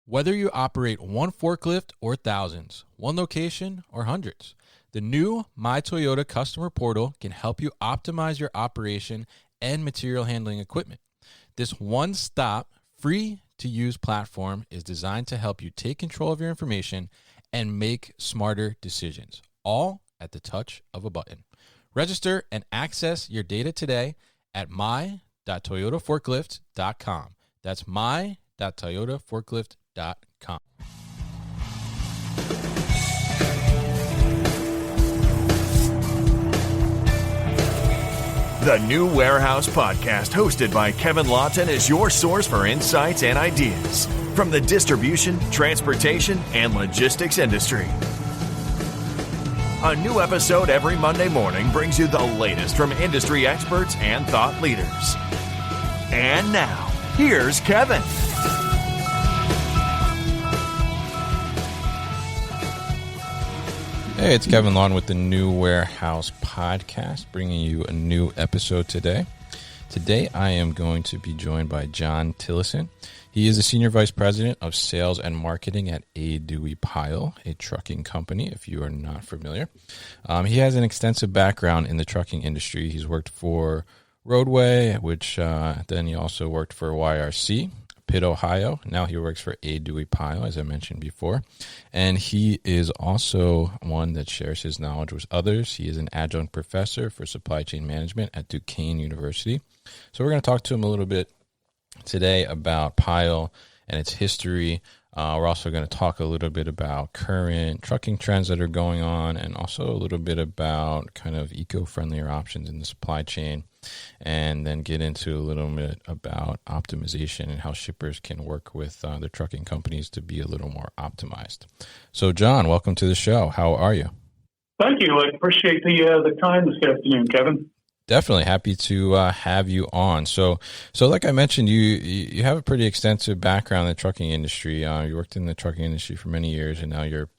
Whether you operate one forklift or thousands, one location or hundreds, the new My Toyota customer portal can help you optimize your operation and material handling equipment. This one-stop, free-to-use platform is designed to help you take control of your information and make smarter decisions, all at the touch of a button. Register and access your data today at my.toyotaforklift.com. That's my.toyotaforklift.com. The New Warehouse Podcast, hosted by Kevin Lawton, is your source for insights and ideas from the distribution, transportation, and logistics industry. A new episode every Monday morning brings you the latest from industry experts and thought leaders. And now, here's Kevin. Hey, it's Kevin Lawton with the New Warehouse Podcast, bringing you a new episode today. Today, I am going to be joined by John Tillison. He is the Senior Vice President of Sales and Marketing at Duie Pyle, a trucking company, if you are not familiar. He has an extensive background in the trucking industry. He's worked for Roadway, which then he also worked for YRC, Pitt, Ohio. Now he works for Duie Pyle, as I mentioned before. And he is also one that shares his knowledge with others. He is an adjunct professor for supply chain management at Duquesne University. So we're going to talk to him a little bit today about Pyle and its history. We're also going to talk a little bit about current trucking trends that are going on, and also a little bit about kind of eco-friendlier options in the supply chain, and then get into a little bit about optimization and how shippers can work with the trucking companies to be a little more optimized. So, John, welcome to the show. How are you? Thank you. I appreciate the time this afternoon, Kevin. Definitely happy to have you on. So like I mentioned, you have a pretty extensive background in the trucking industry. You worked in the trucking industry for many years, and now you're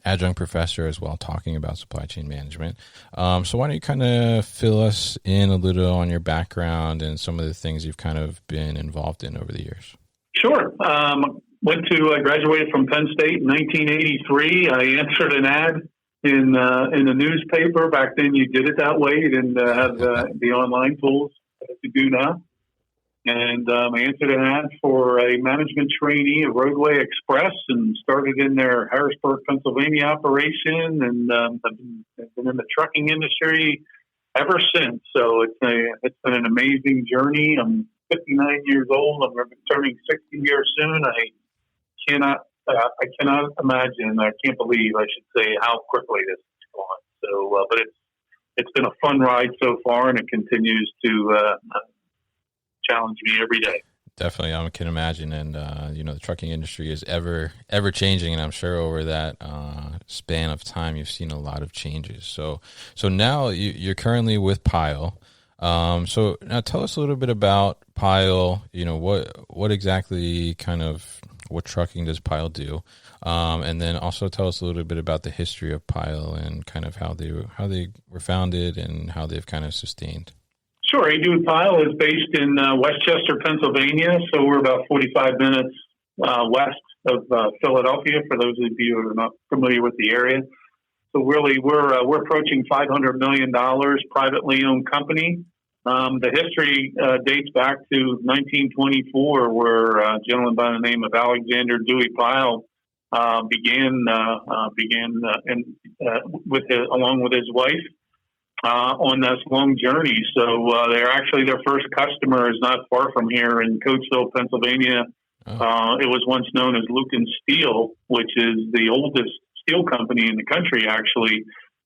adjunct professor as well, talking about supply chain management. So why don't you kind of fill us in a little on your background and some of the things you've kind of been involved in over the years? Sure. I graduated from Penn State in 1983. I answered an ad in the newspaper. Back then you did it that way. You didn't have the online tools that you do now. And I answered an ad for a management trainee at Roadway Express and started in their Harrisburg, Pennsylvania operation. And I've been in the trucking industry ever since. So it's been an amazing journey. I'm 59 years old. I'm turning 60 here soon. I cannot imagine. I can't believe, I should say, how quickly this is going. So, but it's been a fun ride so far, and it continues to challenge me every day. Definitely, I can imagine. And the trucking industry is ever changing, and I'm sure over that span of time, you've seen a lot of changes. So now you're currently with Pyle. So now tell us a little bit about Pyle. What exactly what trucking does Pyle do? And then also tell us a little bit about the history of Pyle and kind of how they were founded and how they've kind of sustained. Sure. Duie Pyle is based in Westchester, Pennsylvania. So we're about 45 minutes west of Philadelphia, for those of you who are not familiar with the area. So really, we're approaching $500 million, privately owned company. The history dates back to 1924, where a gentleman by the name of Alexander Duie Pyle began along with his wife on this long journey. So their first customer is not far from here in Coatesville, Pennsylvania. Oh. It was once known as Lucan Steel, which is the oldest steel company in the country. Actually,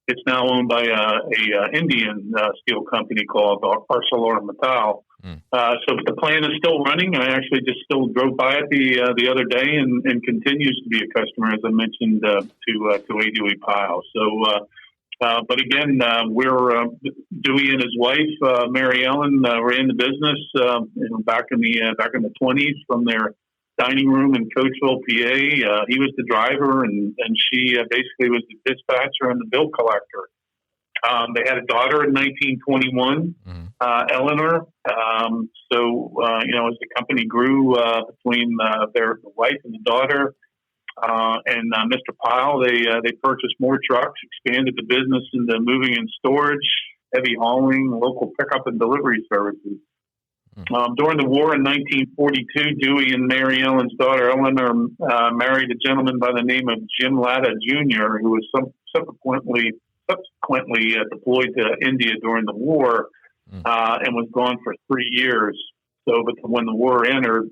it's now owned by a Indian steel company called ArcelorMittal. So the plant is still running. I actually just still drove by it the other day, and continues to be a customer, as I mentioned, to Duie Pyle. So, but again, we're Duie and his wife, Mary Ellen, ran the business back in the 20s from their dining room in Coatesville, PA. He was the driver, and she basically was the dispatcher and the bill collector. They had a daughter in 1921, Eleanor. As the company grew between their wife and the daughter and Mr. Pyle, they purchased more trucks, expanded the business into moving and storage, heavy hauling, local pickup and delivery services. During the war in 1942, Duie and Mary Ellen's daughter Eleanor married a gentleman by the name of Jim Latta Jr., who was subsequently deployed to India during the war and was gone for 3 years. So, but when the war ended,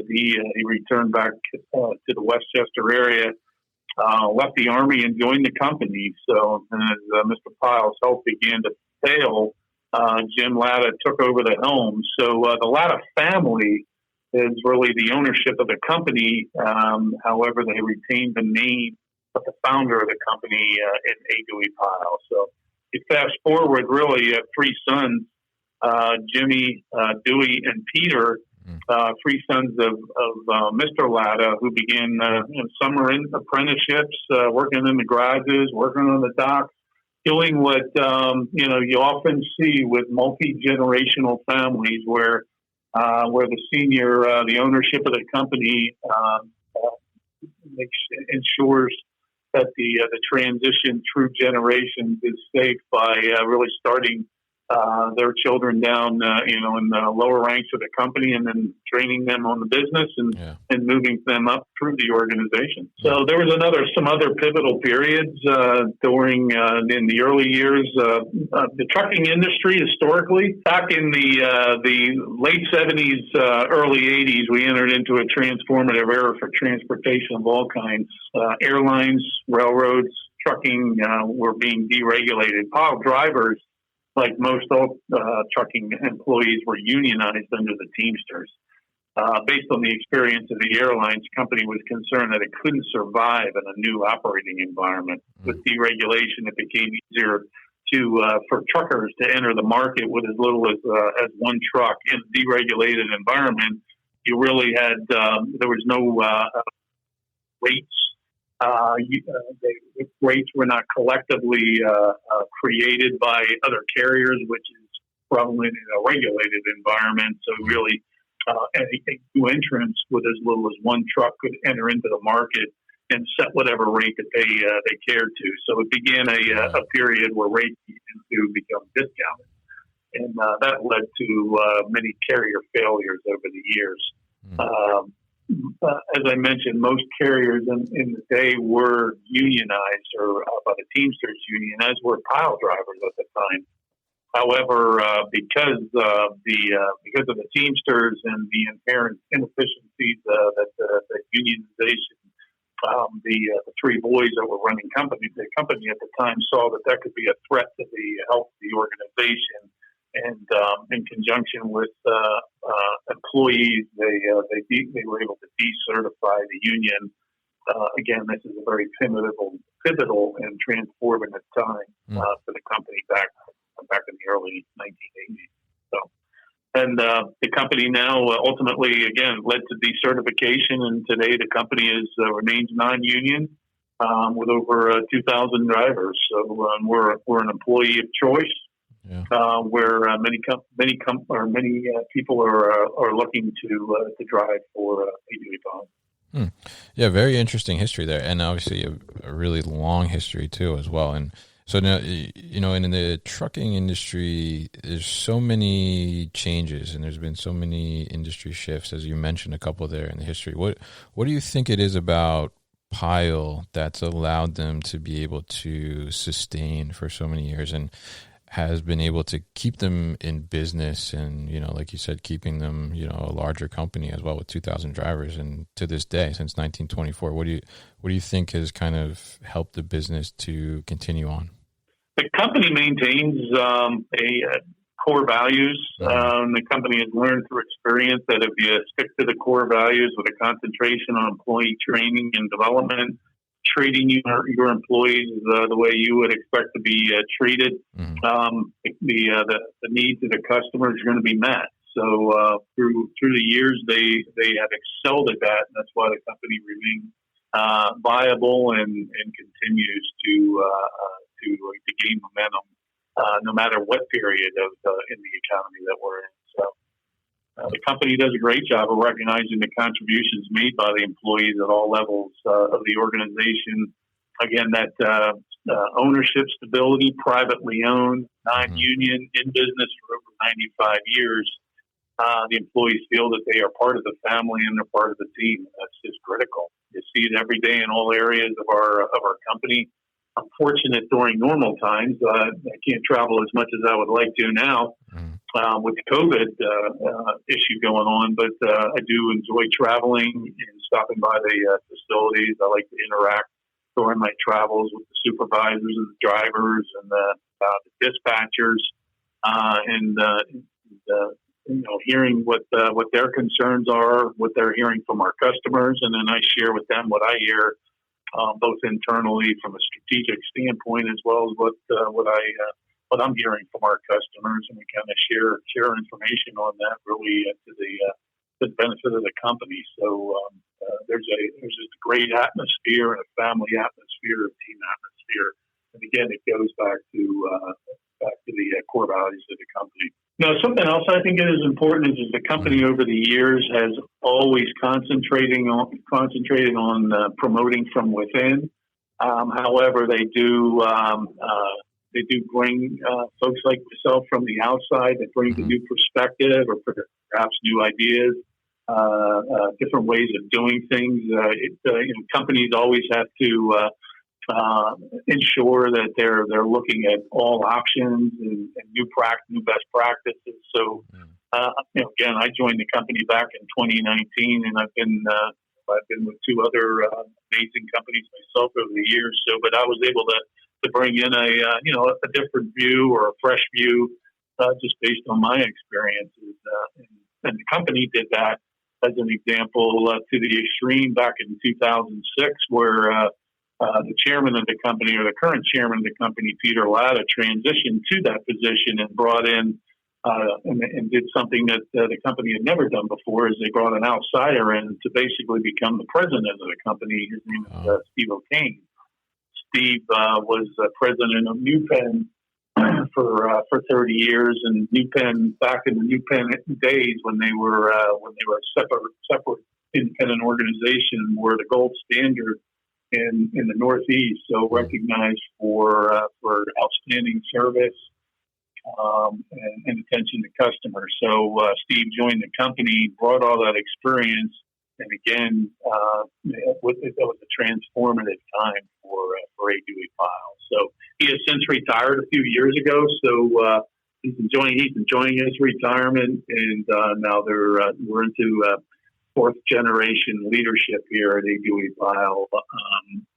he returned back to the Westchester area, left the Army, and joined the company. So, as Mr. Pyle's health began to fail, Jim Latta took over the helm. So, the Latta family is really the ownership of the company. However, they retained the name of the founder of the company in A. Duie Pyle. So, you fast forward, really, 3 sons. Jimmy, Duie, and Peter, 3 sons of Mr. Latta, who began summer apprenticeships, working in the garages, working on the docks, doing what you often see with multi-generational families, where the senior, the ownership of the company, ensures that the transition through generations is safe by really starting their children down, in the lower ranks of the company, and then training them on the business and moving them up through the organization. So there was some other pivotal periods during in the early years. The trucking industry historically, back in the late 70s, early 80s, we entered into a transformative era for transportation of all kinds. Airlines, railroads, trucking were being deregulated. Pile drivers, like most trucking employees, were unionized under the Teamsters. Based on the experience of the airlines, the company was concerned that it couldn't survive in a new operating environment. With deregulation, it became easier for truckers to enter the market with as little as one truck. In a deregulated environment, you really had there was no rates. The rates were not collectively created by other carriers, which is probably in a regulated environment. So really, any new entrants with as little as one truck could enter into the market and set whatever rate that they cared to. So it began a period where rates began to become discounted, and that led to many carrier failures over the years. As I mentioned, most carriers in the day were unionized or by the Teamsters Union, as were pile drivers at the time. However, because of the Teamsters and the inherent inefficiencies that the unionization, the 3 boys that were running the company at the time saw that could be a threat to the health of the organization. And in conjunction with employees, they were able to decertify the union. Again, this is a very pivotal and transformative time for the company back in the early 1980s. So, and the company now ultimately, again, led to decertification, and today the company remains non-union with over 2,000 drivers. So we're an employee of choice. Where many people are looking to drive for Duie Pyle. Yeah, very interesting history there, and obviously a really long history too as well. And so now, in the trucking industry, there's so many changes, and there's been so many industry shifts, as you mentioned a couple there in the history. What do you think it is about Pyle that's allowed them to be able to sustain for so many years and has been able to keep them in business and, like you said, keeping them, a larger company as well with 2,000 drivers, and to this day, since 1924, what do you think has kind of helped the business to continue on? The company maintains core values. The company has learned through experience that if you stick to the core values with a concentration on employee training and development, treating your employees the way you would expect to be treated, the needs of the customers are going to be met. So through the years, they have excelled at that, and that's why the company remains viable and continues to gain momentum no matter what period of in the economy that we're in. So the company does a great job of recognizing the contributions made by the employees at all levels of the organization. Again, that ownership stability, privately owned, non-union, in business for over 95 years. The employees feel that they are part of the family and they're part of the team. That's just critical. You see it every day in all areas of our company. I'm fortunate during normal times. I can't travel as much as I would like to now with the COVID issue going on, but I do enjoy traveling and stopping by the facilities. I like to interact during my travels with the supervisors and the drivers and the dispatchers, and hearing what their concerns are, what they're hearing from our customers, and then I share with them what I hear, both internally from a strategic standpoint as well as what I'm hearing from our customers, and we kind of share information on that really to the benefit of the company. So there's a great atmosphere and a family atmosphere, a team atmosphere, and again, it goes back to the core values of the company. Now, something else I think is important is the company over the years has always concentrated on promoting from within. However, they do bring folks like myself from the outside that brings a new perspective or perhaps new ideas, different ways of doing things. Companies always have to ensure that they're looking at all options and new best practices. So, again, I joined the company back in 2019, and I've been with two other amazing companies myself over the years. So, but I was able to bring in a different view or a fresh view, just based on my experiences. And the company did that as an example to the extreme back in 2006, where the chairman of the company, or the current chairman of the company, Peter Latta, transitioned to that position and brought in and did something that the company had never done before, is they brought an outsider in to basically become the president of the company. His name is Steve O'Kane. Steve was president of New Penn for 30 years, and New Penn, back in the New Penn days when they were a separate independent organization, were the gold standard in the Northeast, so recognized for outstanding service and attention to customers. So Steve joined the company, brought all that experience, and again, it was a transformative time for A. Duie Pyle. So he has since retired a few years ago. So he's enjoying his retirement, and now we're into fourth generation leadership here at A. Duie Pyle,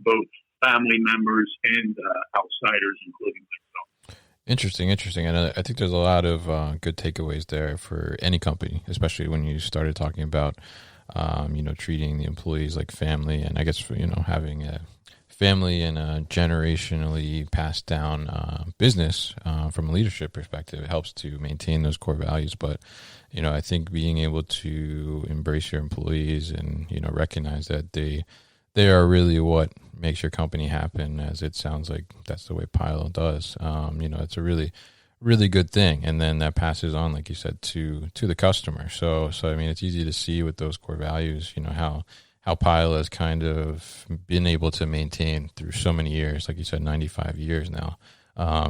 both family members and outsiders, including myself. Interesting. And I think there's a lot of good takeaways there for any company, especially when you started talking about, treating the employees like family, and I guess having a family and a generationally passed down business from a leadership perspective. It helps to maintain those core values. But, I think being able to embrace your employees and, recognize that they are really what makes your company happen, as it sounds like that's the way Pyle does. It's a really, really good thing. And then that passes on, like you said, to the customer. So I mean, it's easy to see with those core values, how Pyle has kind of been able to maintain through so many years, like you said, 95 years now.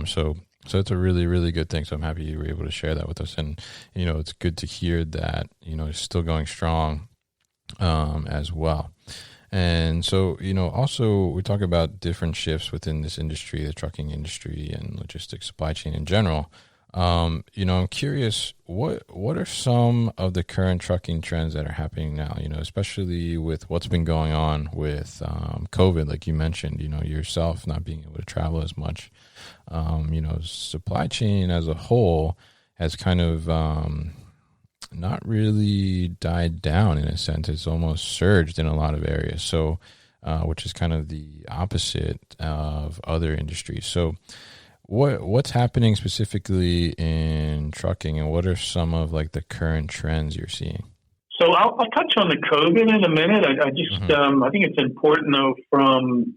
So it's a really, really good thing. So I'm happy you were able to share that with us. And, it's good to hear that, it's still going strong as well. And so, also we talk about different shifts within this industry, the trucking industry and logistics, supply chain in general. I'm curious, what are some of the current trucking trends that are happening now, especially with what's been going on with COVID, like you mentioned, yourself not being able to travel as much. Supply chain as a whole has kind of not really died down in a sense. It's almost surged in a lot of areas. So, which is kind of the opposite of other industries. So, what's happening specifically in trucking, and what are some of like the current trends you're seeing? So I'll touch on the COVID in a minute. I just I think it's important though from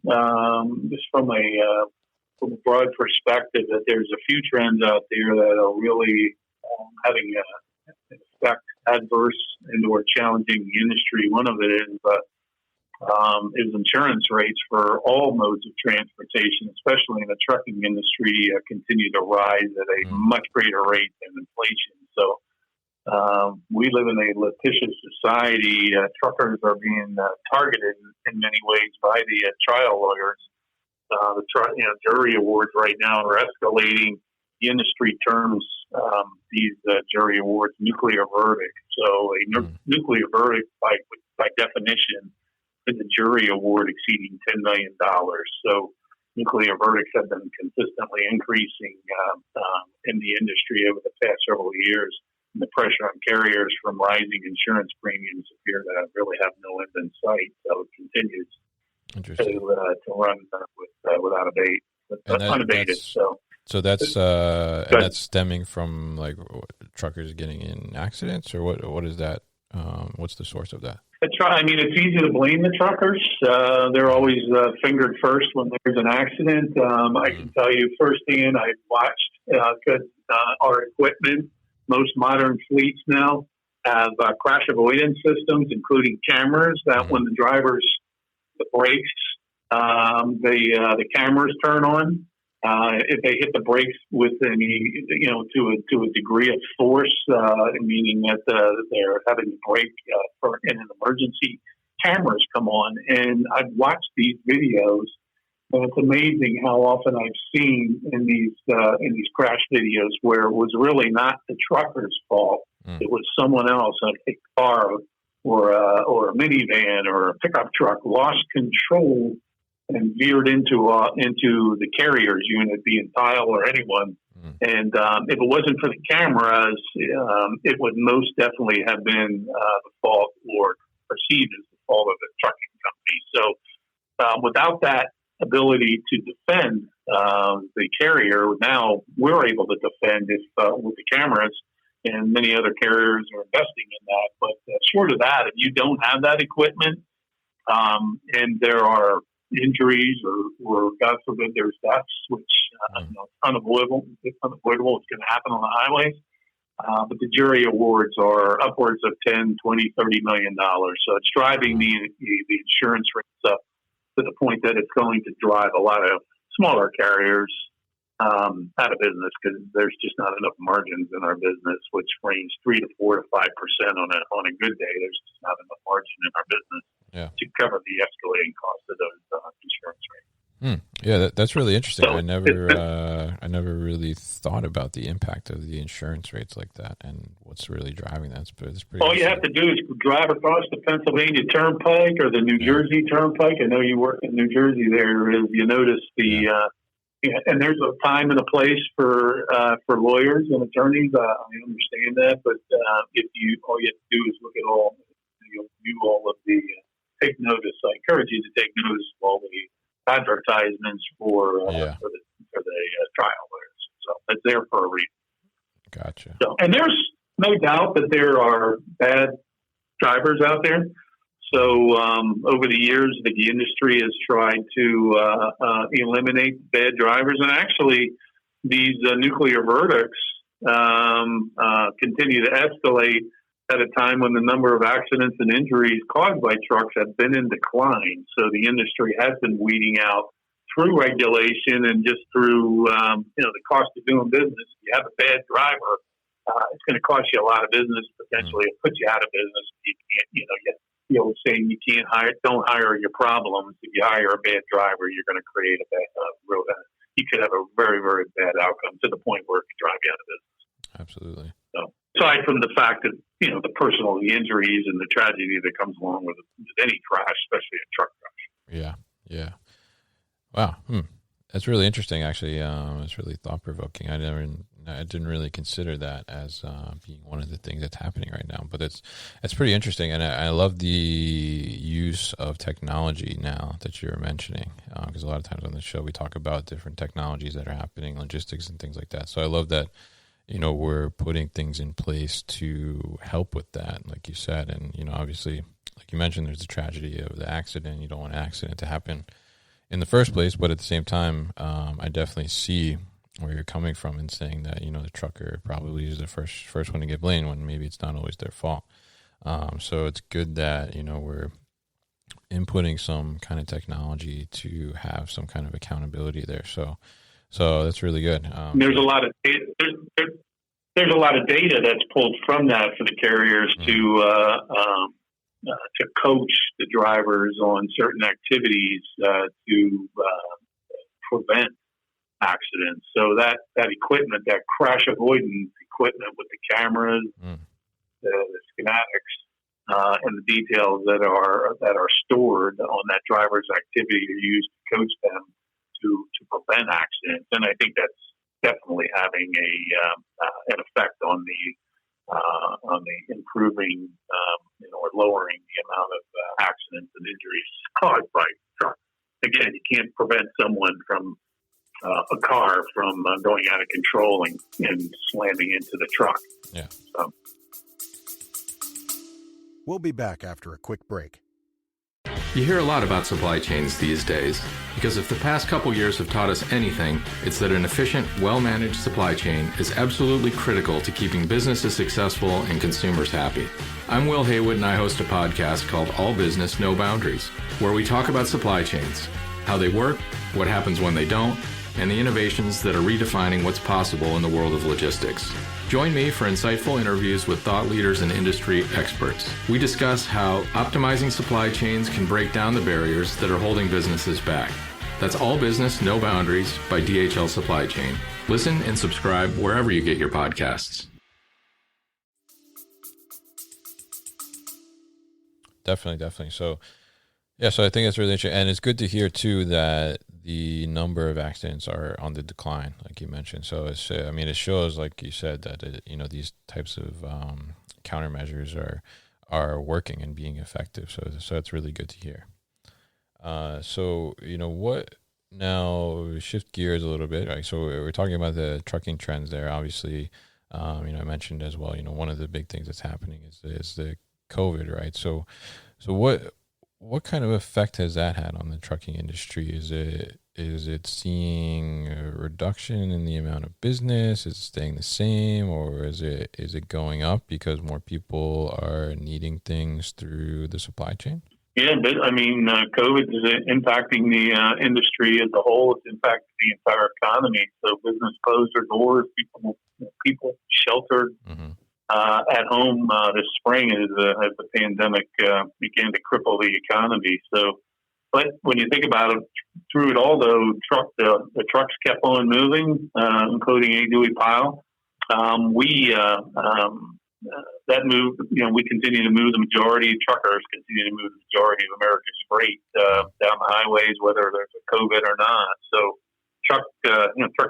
a from a broad perspective that there's a few trends out there that are really having an effect, adverse and/or challenging the industry. One of it is insurance rates for all modes of transportation, especially in the trucking industry, continue to rise at a much greater rate than inflation. So we live in a litigious society. Truckers are being targeted in many ways by the trial lawyers. Jury awards right now are escalating. The industry terms these jury awards nuclear verdict. So a nuclear verdict, by definition, is a jury award exceeding $10 million. So nuclear verdicts have been consistently increasing in the industry over the past several years. And the pressure on carriers from rising insurance premiums appear to really have no end in sight. So it continues to run without unabated. So that's stemming from like truckers getting in accidents, or what is that? What's the source of that? It's easy to blame the truckers. They're always fingered first when there's an accident. I can tell you firsthand, I've watched our equipment. Most modern fleets now have crash avoidance systems, including cameras, that when the brakes, the cameras turn on. If they hit the brakes with any, to a degree of force, meaning that they're having to brake in an emergency, cameras come on. And I've watched these videos, and it's amazing how often I've seen in these crash videos where it was really not the trucker's fault. It was someone else, a car or a minivan or a pickup truck, lost control and veered into the carrier's unit, being Pyle or anyone. And if it wasn't for the cameras, it would most definitely have been the fault or perceived as the fault of the trucking company. So without that ability to defend the carrier, now we're able to defend with the cameras, and many other carriers are investing in that. But short of that, if you don't have that equipment, and there are injuries or God forbid there's deaths, which it's unavoidable. It's unavoidable. It's going to happen on the highways. But the jury awards are upwards of $10, $20, $30 million. So it's driving the insurance rates up to the point that it's going to drive a lot of smaller carriers out of business, because there's just not enough margins in our business, which range 3 to 4 to 5% on a good day. There's just not enough margin in our business to cover the escalating cost of those insurance rates. Yeah, that's really interesting. So, I never really thought about the impact of the insurance rates like that and what's really driving that. It's pretty. All you have to do is drive across the Pennsylvania Turnpike or the New Jersey Turnpike. I know you work in New Jersey. There is, you notice and there's a time and a place for lawyers and attorneys. I understand that, but all you have to do is look at all of the take notice. I encourage you to take notice of all the advertisements for the trial lawyers. So it's there for a reason. Gotcha. So, and there's no doubt that there are bad drivers out there. So over the years, the industry has tried to eliminate bad drivers, and actually, these nuclear verdicts continue to escalate at a time when the number of accidents and injuries caused by trucks have been in decline. So the industry has been weeding out through regulation and just through the cost of doing business. If you have a bad driver, it's going to cost you a lot of business. Potentially, it puts you out of business. You can't, the old saying, don't hire your problems. If you hire a bad driver, you're going to create you could have a very, very bad outcome to the point where it could drive you out of business. Absolutely. So, aside from the fact that, the injuries and the tragedy that comes along with any crash, especially a truck crash. Yeah. Wow. That's really interesting, actually. It's really thought-provoking. I didn't really consider that as being one of the things that's happening right now. But it's pretty interesting, and I love the use of technology now that you're mentioning, because a lot of times on the show we talk about different technologies that are happening, logistics and things like that. So I love that, we're putting things in place to help with that, like you said. And, obviously, like you mentioned, there's the tragedy of the accident. You don't want an accident to happen in the first place. But at the same time, I definitely see where you're coming from in saying that, the trucker probably is the first one to get blamed when maybe it's not always their fault. So it's good that, we're inputting some kind of technology to have some kind of accountability there. So that's really good. There's a lot of data. There's a lot of data that's pulled from that for the carriers to coach the drivers on certain activities to prevent accidents. So that equipment, that crash avoidance equipment with the cameras, the schematics, and the details that are stored on that driver's activity are used to coach them to prevent accidents. And I think that's definitely having an effect on the improving or lowering the amount of accidents and injuries caused by trucks. Again, you can't prevent someone from a car from going out of control and slamming into the truck. Yeah. So. We'll be back after a quick break. You hear a lot about supply chains these days, because if the past couple years have taught us anything, it's that an efficient, well-managed supply chain is absolutely critical to keeping businesses successful and consumers happy. I'm Will Haywood, and I host a podcast called All Business, No Boundaries, where we talk about supply chains, how they work, what happens when they don't, and the innovations that are redefining what's possible in the world of logistics. Join me for insightful interviews with thought leaders and industry experts. We discuss how optimizing supply chains can break down the barriers that are holding businesses back. That's All Business, No Boundaries by DHL Supply Chain. Listen and subscribe wherever you get your podcasts. Definitely. So I think that's really interesting. And it's good to hear, too, that the number of accidents are on the decline, like you mentioned. So it shows, like you said, that these types of countermeasures are working and being effective. So it's really good to hear. What now? Shift gears a little bit. Right? So we're talking about the trucking trends there. Obviously, I mentioned as well. One of the big things that's happening is the COVID, right? So what kind of effect has that had on the trucking industry? Is it seeing a reduction in the amount of business? Is it staying the same, or is it going up because more people are needing things through the supply chain? Yeah, but COVID is impacting the industry as a whole. It's impacting the entire economy. So business closed their doors. People sheltered. Mm-hmm. At home this spring as the pandemic began to cripple the economy. So, but when you think about it, through it all, though, the trucks kept on moving, including a Duie Pyle. That moved. We continue to move the majority. Truckers continue to move the majority of America's freight down the highways, whether there's a COVID or not. So, truck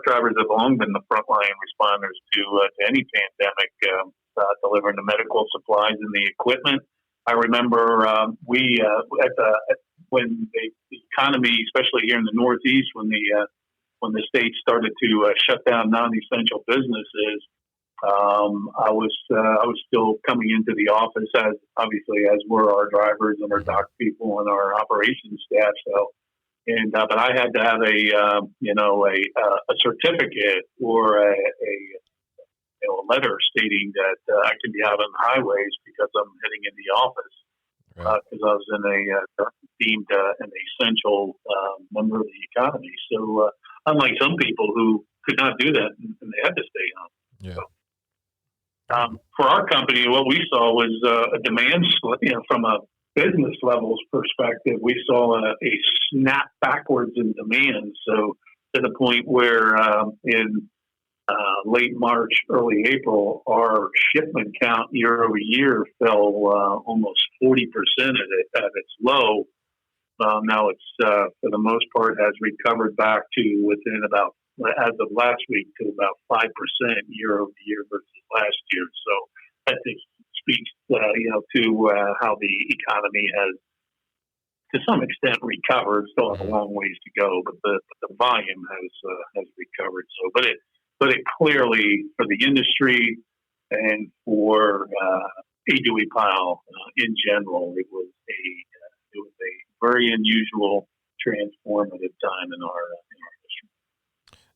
drivers have long been the frontline responders to any pandemic. Delivering the medical supplies and the equipment. I remember when the economy, especially here in the Northeast, when the state started to shut down non-essential businesses, I was still coming into the office as were our drivers and our dock people and our operations staff. So, but I had to have a certificate or a letter stating that I can be out on the highways because I'm heading in the office because I was deemed an essential member of the economy. So unlike some people who could not do that and they had to stay home. Yeah. So, for our company, what we saw was a demand, from a business levels perspective, we saw a snap backwards in demand. So to the point where in late March, early April, our shipment count year over year fell almost 40% at its low. Now it's, for the most part, has recovered back to within about, as of last week, to about 5% year over year versus last year. So that speaks, to how the economy has, to some extent, recovered. Still have a long ways to go, but the volume has recovered. So, but it clearly, for the industry and for a Duie Pyle in general, it was a very unusual transformative time in our industry.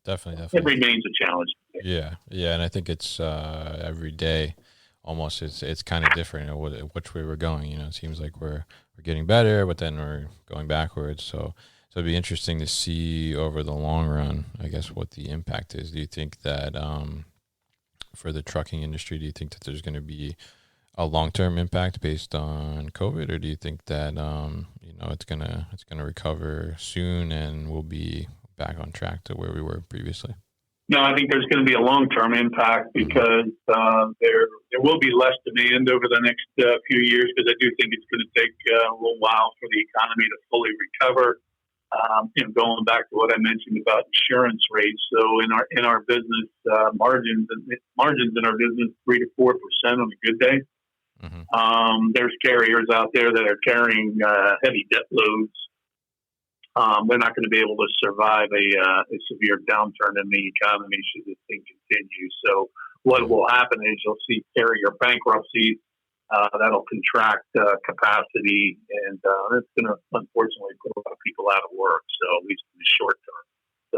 Definitely. It remains a challenge. Yeah, and I think it's every day, almost it's kind of different. Which way we're going. It seems like we're getting better, but then we're going backwards. So it'd be interesting to see over the long run, I guess, what the impact is. Do you think that for the trucking industry, do you think that there's going to be a long-term impact based on COVID, or do you think that it's gonna recover soon and we'll be back on track to where we were previously? No, I think there's going to be a long-term impact because there will be less demand over the next few years, because I do think it's going to take a little while for the economy to fully recover. Going back to what I mentioned about insurance rates, so in our business, margins in our business 3 to 4% on a good day. Mm-hmm. There's carriers out there that are carrying heavy debt loads. They're not going to be able to survive a severe downturn in the economy should this thing continue. So what will happen is you'll see carrier bankruptcies. That'll contract capacity, and it's going to unfortunately put a lot of people out of work. So at least in the short term. So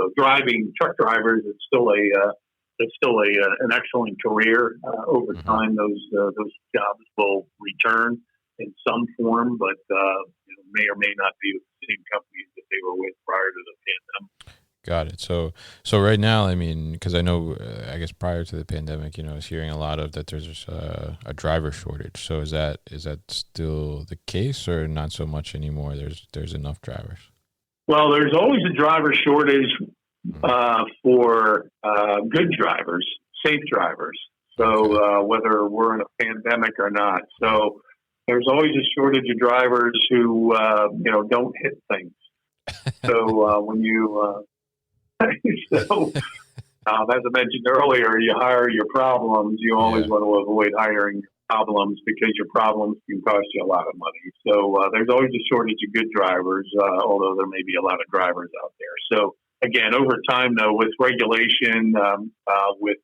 truck drivers, it's still an excellent career. Over time, those jobs will return in some form, but may or may not be with the same companies that they were with prior to the pandemic. Got it. So right now, I mean, because I know, I guess prior to the pandemic, I was hearing a lot of that there's a driver shortage. So is that still the case, or not so much anymore? There's enough drivers. Well, there's always a driver shortage for good drivers, safe drivers. So whether we're in a pandemic or not, so there's always a shortage of drivers who don't hit things. So when you as I mentioned earlier, you hire your problems. You always want to avoid hiring your problems, because your problems can cost you a lot of money. So there's always a shortage of good drivers, although there may be a lot of drivers out there. So again, over time, though, with regulation, with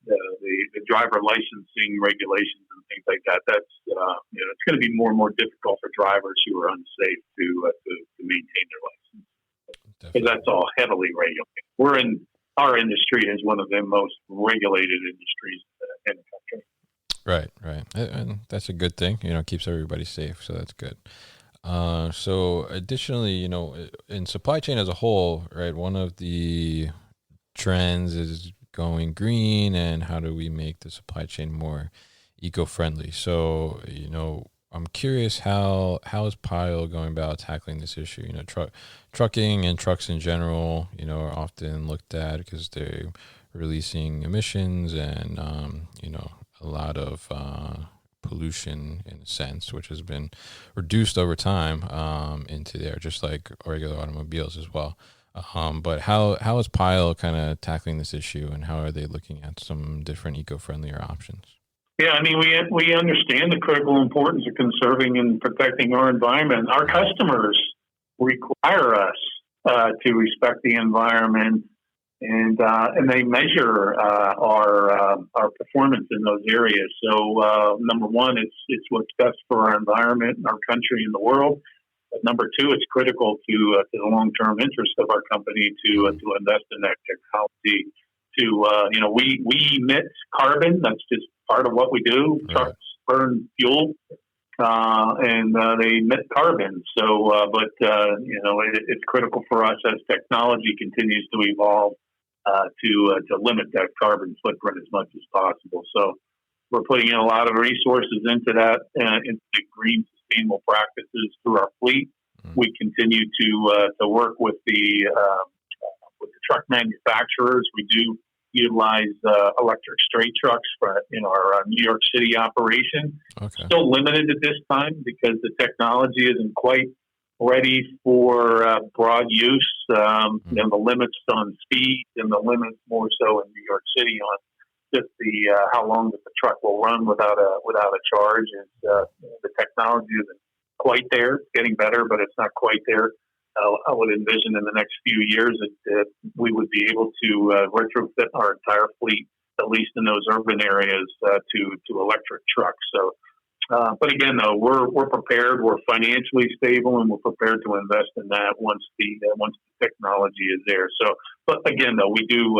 the driver licensing regulations and things like that, that's it's going to be more and more difficult for drivers who are unsafe to maintain their license. Because that's all heavily regulated. Our industry is one of the most regulated industries in the country. Right. And that's a good thing. Keeps everybody safe. So that's good. So additionally, in supply chain as a whole, right, one of the trends is going green, and how do we make the supply chain more eco-friendly? So, I'm curious, how is Pyle going about tackling this issue? Trucking and trucks in general, are often looked at because they're releasing emissions and, a lot of pollution in a sense, which has been reduced over time into there, just like regular automobiles as well. But how is Pyle kind of tackling this issue, and how are they looking at some different eco-friendlier options? Yeah, I mean, we understand the critical importance of conserving and protecting our environment. Our customers require us to respect the environment, and they measure our performance in those areas. So number one, it's what's best for our environment, our country, and the world. But number two, it's critical to the long-term interest of our company to invest in that technology. We emit carbon. That's just part of what we do. Trucks burn fuel, and they emit carbon. So, it's critical for us as technology continues to evolve to limit that carbon footprint as much as possible. So, we're putting in a lot of resources into that, into green sustainable practices through our fleet. We continue to work with the truck manufacturers. We do utilize electric straight trucks in our New York City operation. Okay. Still limited at this time because the technology isn't quite ready for broad use. The limits on speed and the limits more so in New York City on just the how long that the truck will run without a charge. The technology isn't quite there. It's getting better, but it's not quite there. I would envision in the next few years that we would be able to retrofit our entire fleet, at least in those urban areas, to electric trucks. So But again, though, we're prepared. We're financially stable, and we're prepared to invest in that once the technology is there. So, but again, though, we do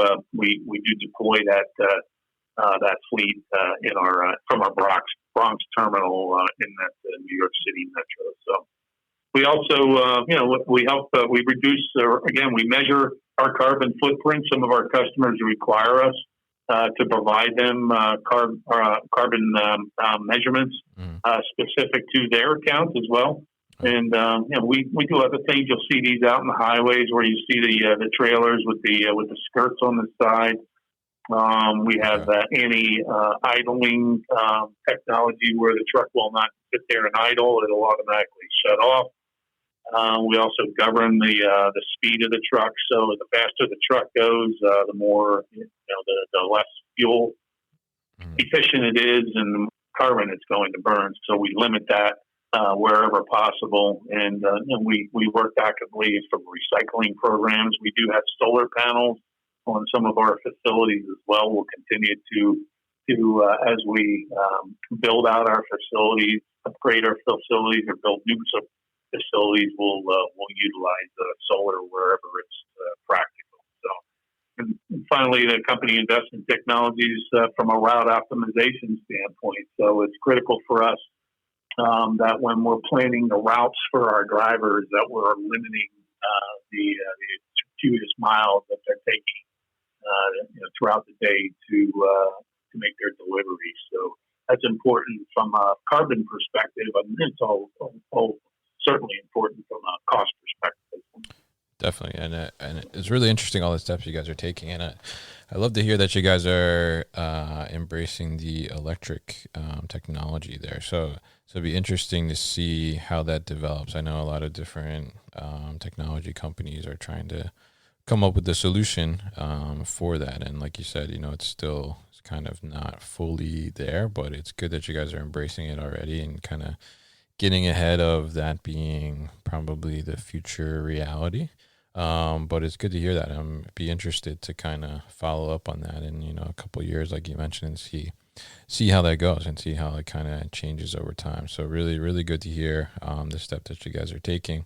deploy that fleet in our from our Bronx terminal in that New York City metro. So we also we help we reduce again we measure our carbon footprint. Some of our customers require us to provide them carbon measurements specific to their accounts as well. And we do other things. You'll see these out in the highways where you see the trailers with the skirts on the side. We have anti-idling technology where the truck will not sit there and idle; it'll automatically shut off. We also govern the speed of the truck, so the faster the truck goes, the more the less fuel efficient it is, and the more carbon it's going to burn. So we limit that wherever possible, and we work actively from recycling programs. We do have solar panels on some of our facilities as well. We'll continue to as we build out our facilities, upgrade our facilities, or build new facilities, we'll utilize solar wherever it's practical. So, and finally, the company invests in technologies from a route optimization standpoint. So it's critical for us that when we're planning the routes for our drivers, that we're limiting the gratuitous miles that they're taking throughout the day to make their deliveries. So that's important from a carbon perspective. I mean, it's all certainly important from a cost perspective. Definitely, and it's really interesting all the steps you guys are taking, and I love to hear that you guys are embracing the electric technology there. So it'd be interesting to see how that develops. I know a lot of different technology companies are trying to come up with a solution for that, and like you said, it's kind of not fully there, but it's good that you guys are embracing it already and kind of getting ahead of that being probably the future reality. But it's good to hear that. Be interested to kind of follow up on that in a couple of years, like you mentioned, and see how that goes and see how it kind of changes over time. So really, really good to hear the step that you guys are taking,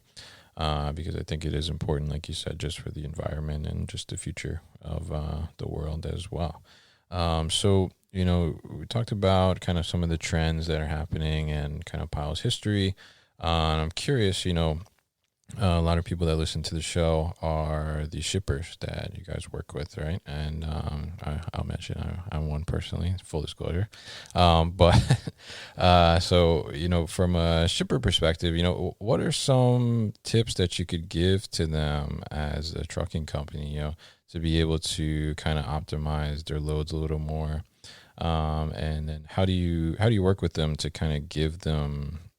because I think it is important, like you said, just for the environment and just the future of the world as well. So we talked about kind of some of the trends that are happening and kind of Pyle's history. I'm curious, a lot of people that listen to the show are the shippers that you guys work with, right? And I'll mention I'm one personally, full disclosure. But so, from a shipper perspective, what are some tips that you could give to them as a trucking company, to be able to kind of optimize their loads a little more? And then how do you work with them to kind of give them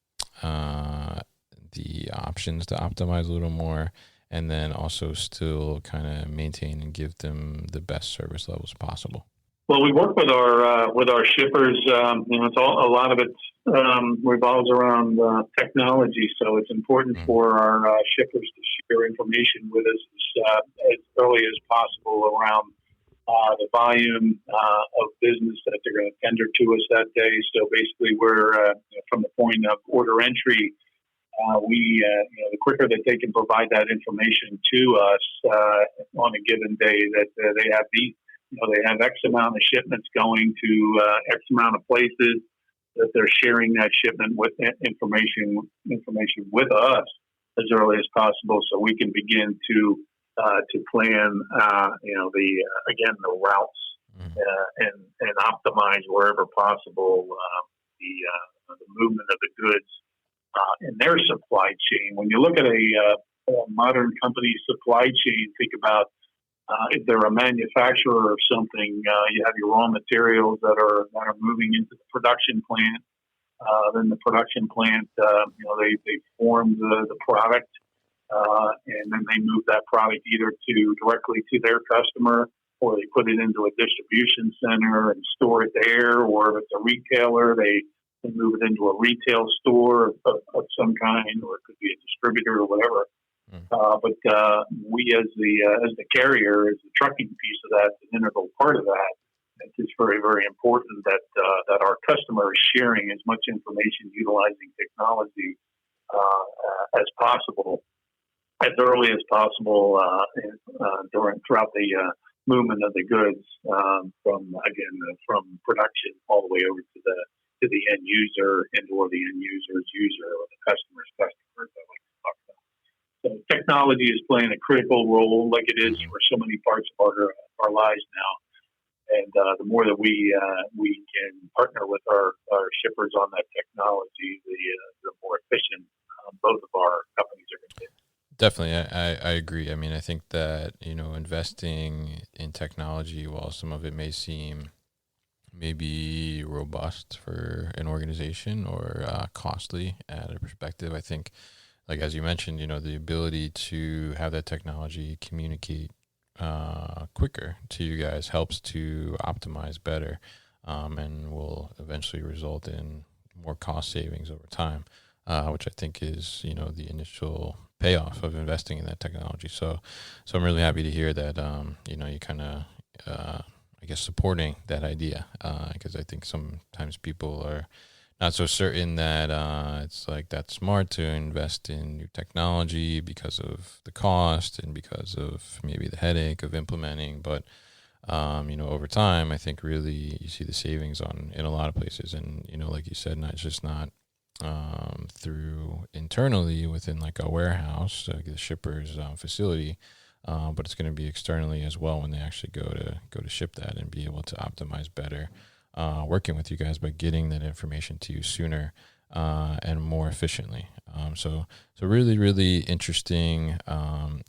the options to optimize a little more, and then also still kind of maintain and give them the best service levels possible? Well, we work with our shippers. It's a lot of it revolves around technology, so it's important for our shippers to share information with us as early as possible around the volume of business that they're going to tender to us that day. So basically, we're from the point of order entry, the quicker that they can provide that information to us on a given day, that they have they have X amount of shipments going to X amount of places, that they're sharing that shipment with information with us as early as possible, so we can begin to plan the routes and optimize wherever possible the movement of the goods in their supply chain. When you look at a modern company supply chain, think about if they're a manufacturer of something, you have your raw materials that are moving into the production plant. Then the production plant, they form the product, and then they move that product either directly to their customer, or they put it into a distribution center and store it there, or if it's a retailer, they move it into a retail store of some kind, or it could be a distributor or whatever. But we, as the carrier, as the trucking piece of that, an integral part of that, to very, very important that our customer is sharing as much information utilizing technology as possible, as early as possible throughout the movement of the goods from production all the way over to the end user or the end user's user or the customer's customer. That I like to talk about. So technology is playing a critical role, like it is for so many parts of our lives now. And the more that we can partner with our shippers on that technology, the more efficient both of our companies are going to be. Definitely, I agree. I mean, I think that, investing in technology, while some of it may seem maybe robust for an organization or costly at a perspective, I think, like as you mentioned, the ability to have that technology communicate quicker to you guys helps to optimize better, and will eventually result in more cost savings over time, which I think is, the initial payoff of investing in that technology. So I'm really happy to hear that, you kind of, I guess, supporting that idea, because I think sometimes people are not so certain that it's like that smart to invest in new technology because of the cost and because of maybe the headache of implementing. But, over time, I think really you see the savings in a lot of places. And, like you said, not through internally within like a warehouse, like the shipper's facility, but it's going to be externally as well when they actually go to ship that and be able to optimize better, working with you guys by getting that information to you sooner and more efficiently. So really, really interesting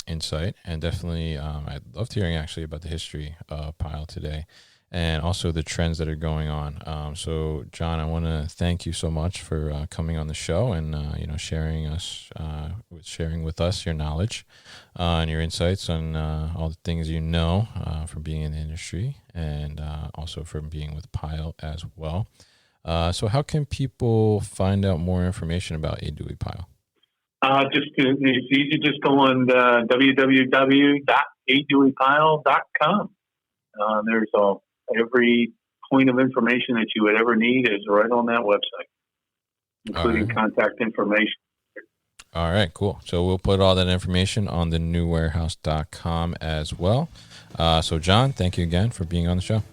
insight, and definitely I loved hearing actually about the history of Pyle today, and also the trends that are going on. So, John, I want to thank you so much for coming on the show and sharing with us your knowledge and your insights on all the things from being in the industry, and also from being with Pyle as well. So, how can people find out more information about A. Duie Pyle? It's easy. Just go on www.aduiepyle.com. There's every point of information that you would ever need is right on that website, including contact information. All right, cool. So we'll put all that information on the newwarehouse.com as well. So, John, thank you again for being on the show.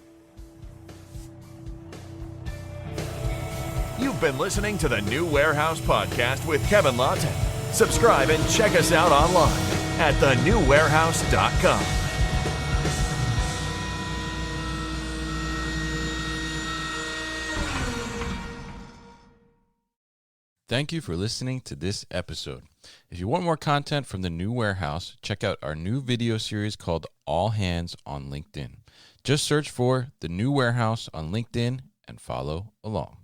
You've been listening to the New Warehouse Podcast with Kevin Lawton. Subscribe and check us out online at thenewwarehouse.com. Thank you for listening to this episode. If you want more content from the New Warehouse, check out our new video series called All Hands on LinkedIn. Just search for the New Warehouse on LinkedIn and follow along.